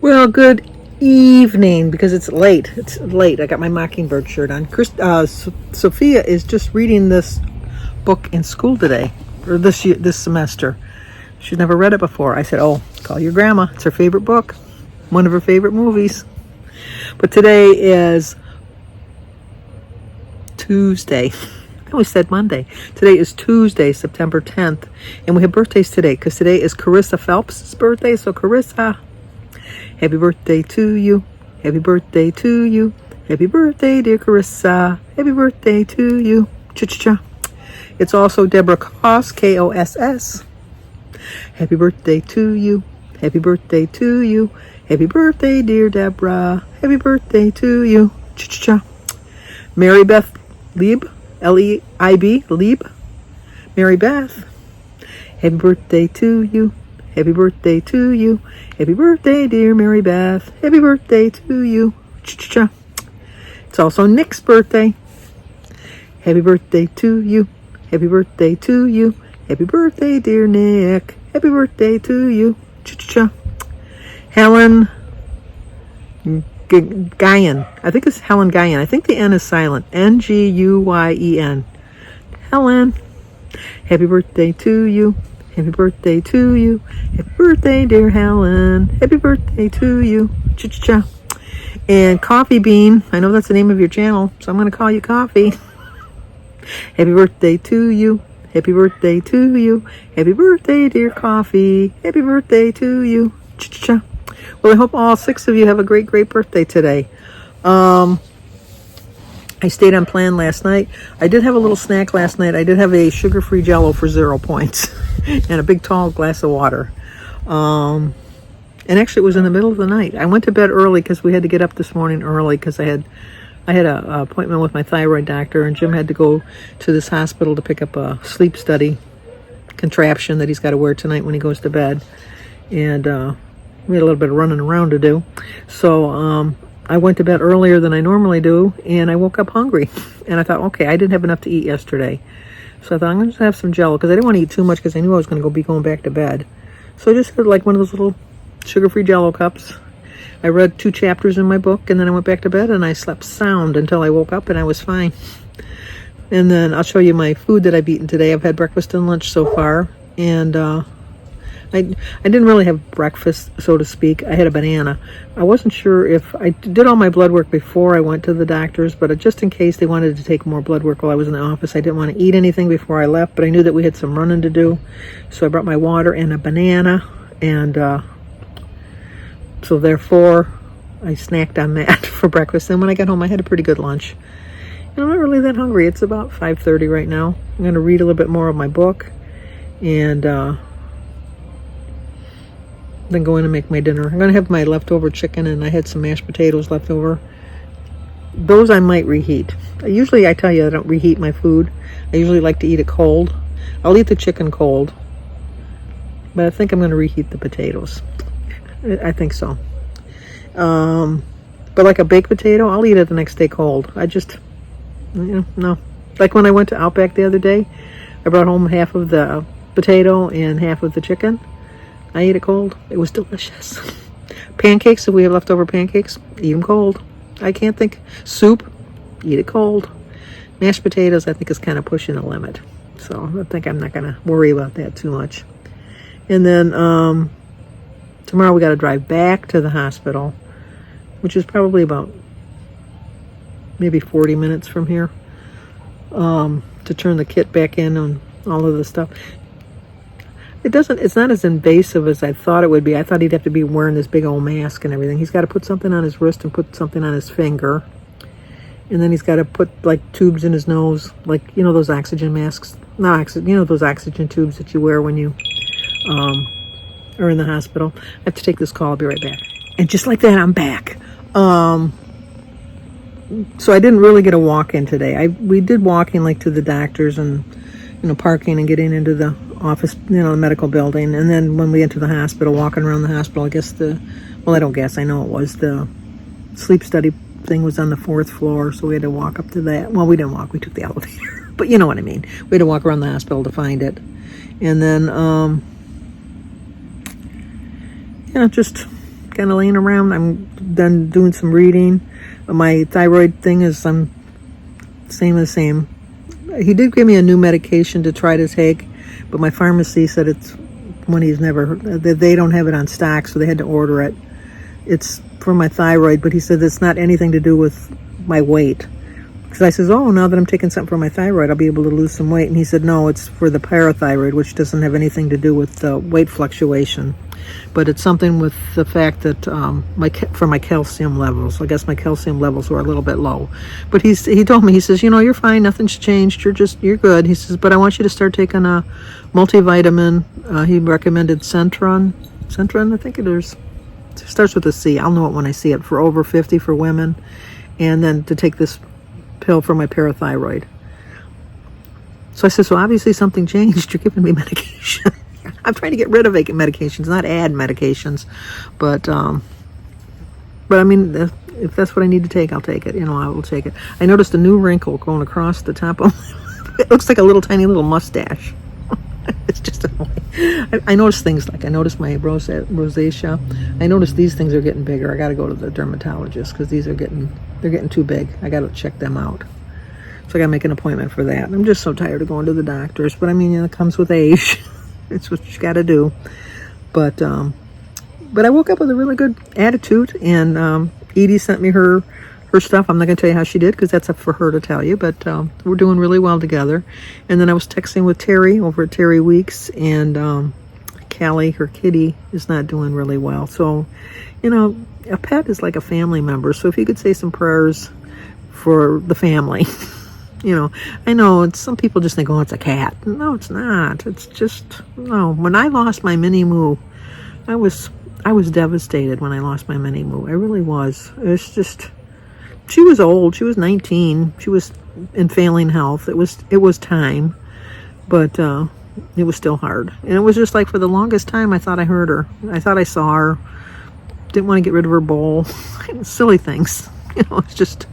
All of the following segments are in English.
Well, good evening because it's late. It's late. I got my Mockingbird shirt on. Sophia is just reading this book in school today, or this semester. She's never read it before. I said, "Oh, call your grandma. It's her favorite book, one of her favorite movies." But today is Tuesday. I always said Monday. Today is Tuesday, September 10th, and we have birthdays today because today is Carissa Phelps' birthday. So Carissa, happy birthday to you. Happy birthday to you. Happy birthday, dear Carissa. Happy birthday to you. Cha-cha-cha. It's also Deborah Koss, Koss. Happy birthday to you. Happy birthday to you. Happy birthday, dear Deborah. Happy birthday to you. Cha-cha-cha. Mary Beth Lieb, L-E-I-B, Lieb. Mary Beth. Happy birthday to you. Happy birthday to you. Happy birthday, dear Mary Beth. Happy birthday to you. Cha-cha-cha. It's also Nick's birthday. Happy birthday to you. Happy birthday to you. Happy birthday, dear Nick. Happy birthday to you. Cha-cha-cha. Helen Guyen. I think it's Helen Guyen. I think the N is silent. N-G-U-Y-E-N. Helen. Happy birthday to you. Happy birthday to you. Happy birthday, dear Helen. Happy birthday to you. Cha-cha-cha. And Coffee Bean. I know that's the name of your channel, so I'm going to call you Coffee. Happy birthday to you. Happy birthday to you. Happy birthday, dear Coffee. Happy birthday to you. Cha-cha-cha. Well, I hope all 6 of you have a great, great birthday today. I stayed on plan last night. I did have a little snack last night. I did have a sugar-free Jell-O for 0 points and a big tall glass of water. And actually, it was in the middle of the night. I went to bed early because we had to get up this morning early because I had an appointment with my thyroid doctor, and Jim had to go to this hospital to pick up a sleep study contraption that he's got to wear tonight when he goes to bed. And we had a little bit of running around to do. So I went to bed earlier than I normally do, and I woke up hungry. And I thought, okay, I didn't have enough to eat yesterday. So I thought, I'm going to just have some Jell-O, because I didn't want to eat too much because I knew I was going to be going back to bed. So I just had like one of those little sugar-free Jell-O cups. I read 2 chapters in my book, and then I went back to bed, and I slept sound until I woke up, and I was fine. And then I'll show you my food that I've eaten today. I've had breakfast and lunch so far, and I didn't really have breakfast, so to speak. I had a banana. I wasn't sure if I did all my blood work before I went to the doctor's, but just in case they wanted to take more blood work while I was in the office, I didn't want to eat anything before I left, but I knew that we had some running to do. So I brought my water and a banana, and so therefore I snacked on that for breakfast. And when I got home, I had a pretty good lunch. And I'm not really that hungry. It's about 5:30 right now. I'm going to read a little bit more of my book, and then go in and make my dinner. I'm going to have my leftover chicken, and I had some mashed potatoes left over. Those I might reheat. Usually I tell you I don't reheat my food. I usually like to eat it cold. I'll eat the chicken cold, but I think I'm going to reheat the potatoes. I think so. But like a baked potato, I'll eat it the next day cold. I just, no. Like when I went to Outback the other day, I brought home half of the potato and half of the chicken. I ate it cold. It was delicious. Pancakes, if we have leftover pancakes, eat them cold. I can't think. Soup, eat it cold. Mashed potatoes, I think, is kind of pushing the limit. So I think I'm not going to worry about that too much. And then tomorrow we got to drive back to the hospital, which is probably about maybe 40 minutes from here, to turn the kit back in and all of the stuff. It's not as invasive as I thought it would be. I thought he'd have to be wearing this big old mask and everything. He's got to put something on his wrist and put something on his finger. And then he's got to put like tubes in his nose, like, those oxygen masks. Those oxygen tubes that you wear when you are in the hospital. I have to take this call. I'll be right back. And just like that, I'm back. So I didn't really get a walk-in today. We did walking like to the doctors and, parking and getting into the office, the medical building. And then when we enter the hospital, walking around the hospital, I know it was the sleep study thing was on the 4th floor, so we had to walk up to that. Well, we didn't walk, we took the elevator, but you know what I mean. We had to walk around the hospital to find it. And then, just kind of laying around. I'm done doing some reading. My thyroid thing is same. He did give me a new medication to try to take, but my pharmacy said it's one he's never, they don't have it on stock, so they had to order it. It's for my thyroid, but he said it's not anything to do with my weight. Because I says, oh, now that I'm taking something for my thyroid, I'll be able to lose some weight. And he said, no, it's for the parathyroid, which doesn't have anything to do with weight fluctuation. But it's something with the fact that for my calcium levels. I guess my calcium levels were a little bit low. But he told me, he says, you're fine, nothing's changed, you're good. He says, but I want you to start taking a multivitamin. He recommended Centron, I think it is. It starts with a C. I'll know it when I see it. For over 50 for women. And then to take this pill for my parathyroid. So I said, so obviously something changed. You're giving me medication. I'm trying to get rid of medications, not add medications. But I mean, if that's what I need to take, I'll take it. I will take it. I noticed a new wrinkle going across the top of it. Looks like a tiny little mustache. It's just annoying. I notice things like, I noticed my rosacea. I noticed these things are getting bigger. I got to go to the dermatologist because they're getting too big. I got to check them out. So I got to make an appointment for that. I'm just so tired of going to the doctors. But I mean, it comes with age. It's what you got to do. But I woke up with a really good attitude, and Edie sent me her stuff. I'm not going to tell you how she did because that's up for her to tell you, but we're doing really well together. And then I was texting with Terry over at Terry Weeks, and Callie, her kitty, is not doing really well. So, a pet is like a family member. So if you could say some prayers for the family. I know some people just think, oh, it's a cat. No, it's not. It's just, no. When I lost my Mini Moo, I was devastated when I lost my Mini Moo. I really was. It's just, she was old. She was 19. She was in failing health. It was time, but it was still hard. And it was just like for the longest time, I thought I heard her. I thought I saw her. Didn't want to get rid of her bowl. Silly things. It's just.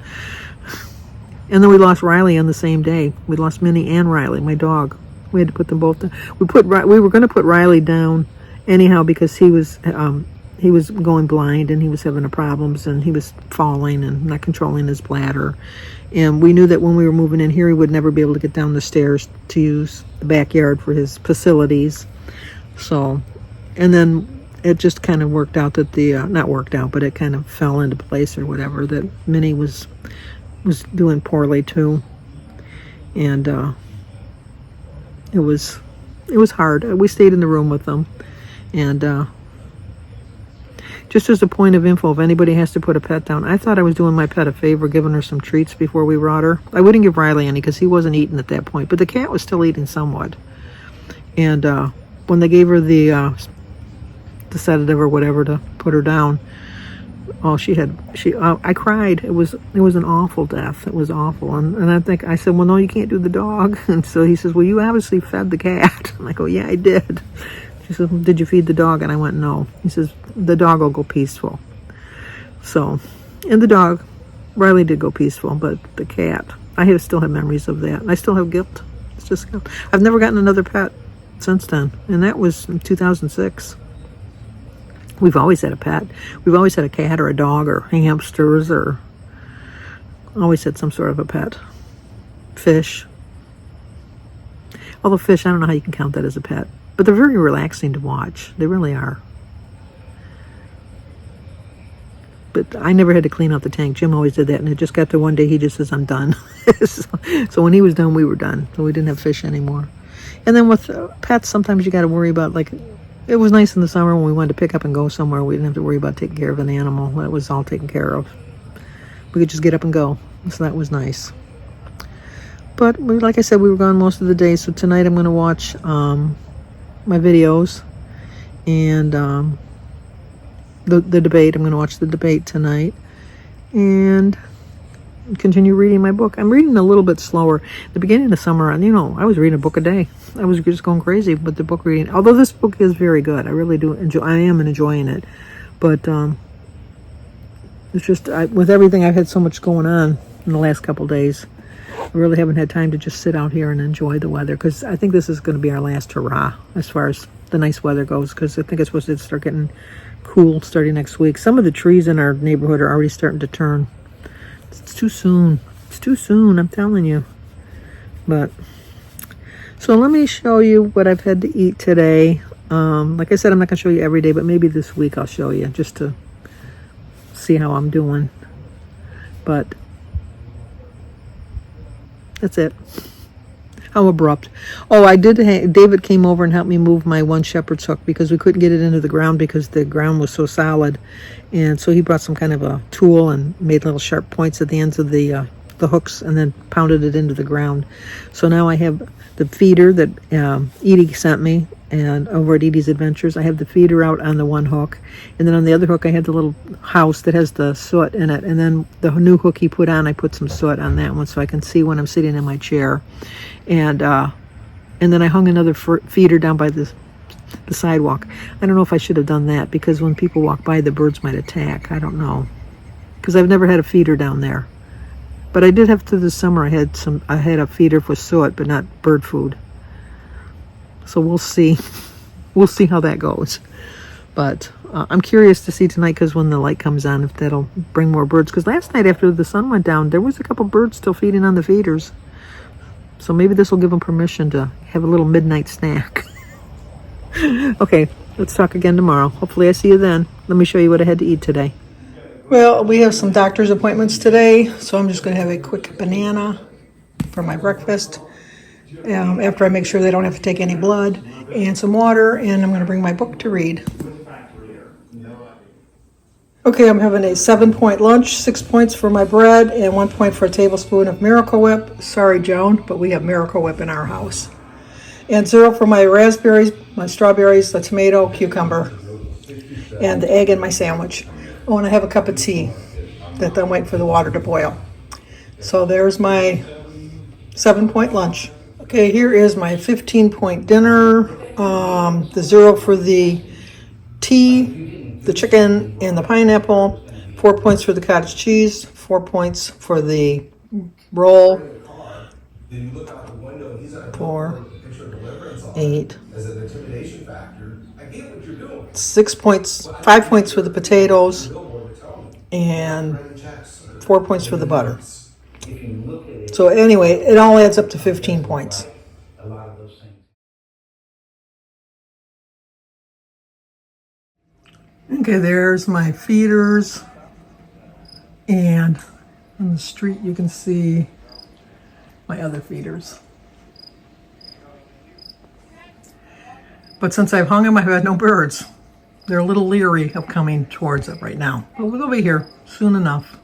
And then we lost Riley on the same day. We lost Minnie and Riley, my dog. We had to put them both down. We were going to put Riley down anyhow because he was going blind and he was having problems and he was falling and not controlling his bladder. And we knew that when we were moving in here, he would never be able to get down the stairs to use the backyard for his facilities. So, and then it just kind of worked out that not worked out, but it kind of fell into place or whatever, that Minnie was doing poorly too, and it was hard. We stayed in the room with them, and just as a point of info, if anybody has to put a pet down, I thought I was doing my pet a favor, giving her some treats before we brought her. I wouldn't give Riley any because he wasn't eating at that point, but the cat was still eating somewhat. And when they gave her the sedative or whatever to put her down, oh, I cried. It was an awful death. It was awful. And I said, well, no, you can't do the dog. And so he says, well, you obviously fed the cat. I'm like, oh, yeah, I did. She says, well, did you feed the dog? And I went, no. He says, the dog will go peaceful. So, and the dog, Riley did go peaceful, but the cat, still have memories of that. I still have guilt. It's just guilt. I've never gotten another pet since then. And that was in 2006. We've always had a pet. We've always had a cat or a dog or hamsters or always had some sort of a pet. Fish. Although fish, I don't know how you can count that as a pet. But they're very relaxing to watch. They really are. But I never had to clean out the tank. Jim always did that. And it just got to one day he just says, I'm done. So when he was done, we were done. So we didn't have fish anymore. And then with pets, sometimes you got to worry about, like, it was nice in the summer when we wanted to pick up and go somewhere. We didn't have to worry about taking care of an animal. That was all taken care of. We could just get up and go. So that was nice. But like I said, we were gone most of the day. So tonight I'm going to watch my videos and the debate. I'm going to watch the debate tonight and continue reading my book. I'm reading a little bit slower. At the beginning of the summer, I was reading a book a day. I was just going crazy with the book reading. Although this book is very good. I really do enjoy. I am enjoying it. But it's just with everything, I've had so much going on in the last couple days. I really haven't had time to just sit out here and enjoy the weather, because I think this is going to be our last hurrah as far as the nice weather goes, because I think it's supposed to start getting cool starting next week. Some of the trees in our neighborhood are already starting to turn. It's too soon. It's too soon, I'm telling you. But so let me show you what I've had to eat today. Like I said, I'm not going to show you every day, but maybe this week I'll show you just to see how I'm doing. But that's it. How abrupt. Oh, I did. David came over and helped me move my one shepherd's hook because we couldn't get it into the ground because the ground was so solid. And so he brought some kind of a tool and made little sharp points at the ends of the hooks and then pounded it into the ground. So now I have the feeder that Edie sent me, and over at Edie's Adventures, I have the feeder out on the one hook, and then on the other hook I have the little house that has the soot in it, and then the new hook he put on, I put some soot on that one so I can see when I'm sitting in my chair. And then I hung another feeder down by the sidewalk. I don't know if I should have done that, because when people walk by, the birds might attack. I don't know, because I've never had a feeder down there. But I did have to this summer. I had a feeder for soot, but not bird food. So we'll see. We'll see how that goes. But I'm curious to see tonight, because when the light comes on, if that'll bring more birds. Because last night after the sun went down, there was a couple birds still feeding on the feeders. So maybe this will give them permission to have a little midnight snack. Okay, let's talk again tomorrow. Hopefully I see you then. Let me show you what I had to eat today. Well, we have some doctor's appointments today, so I'm just going to have a quick banana for my breakfast. After I make sure they don't have to take any blood, and some water, and I'm going to bring my book to read. Okay, I'm having a 7-point lunch, 6 points for my bread, and 1 point for a tablespoon of Miracle Whip. Sorry, Joan, but we have Miracle Whip in our house. And 0 for my raspberries, my strawberries, the tomato, cucumber, and the egg in my sandwich. Oh, and I have a cup of tea that I'm waiting for the water to boil. So there's my 7-point lunch. Okay, here is my 15-point dinner. The 0 for the tea, the chicken, and the pineapple. 4 points for the cottage cheese. 4 points for the roll. 4, 8. 6 points, 5 points for the potatoes, and 4 points for the butter. So anyway, it all adds up to 15 points. Okay, there's my feeders, and on the street you can see my other feeders. But since I've hung them, I've had no birds. They're a little leery of coming towards it right now. But we'll be here soon enough.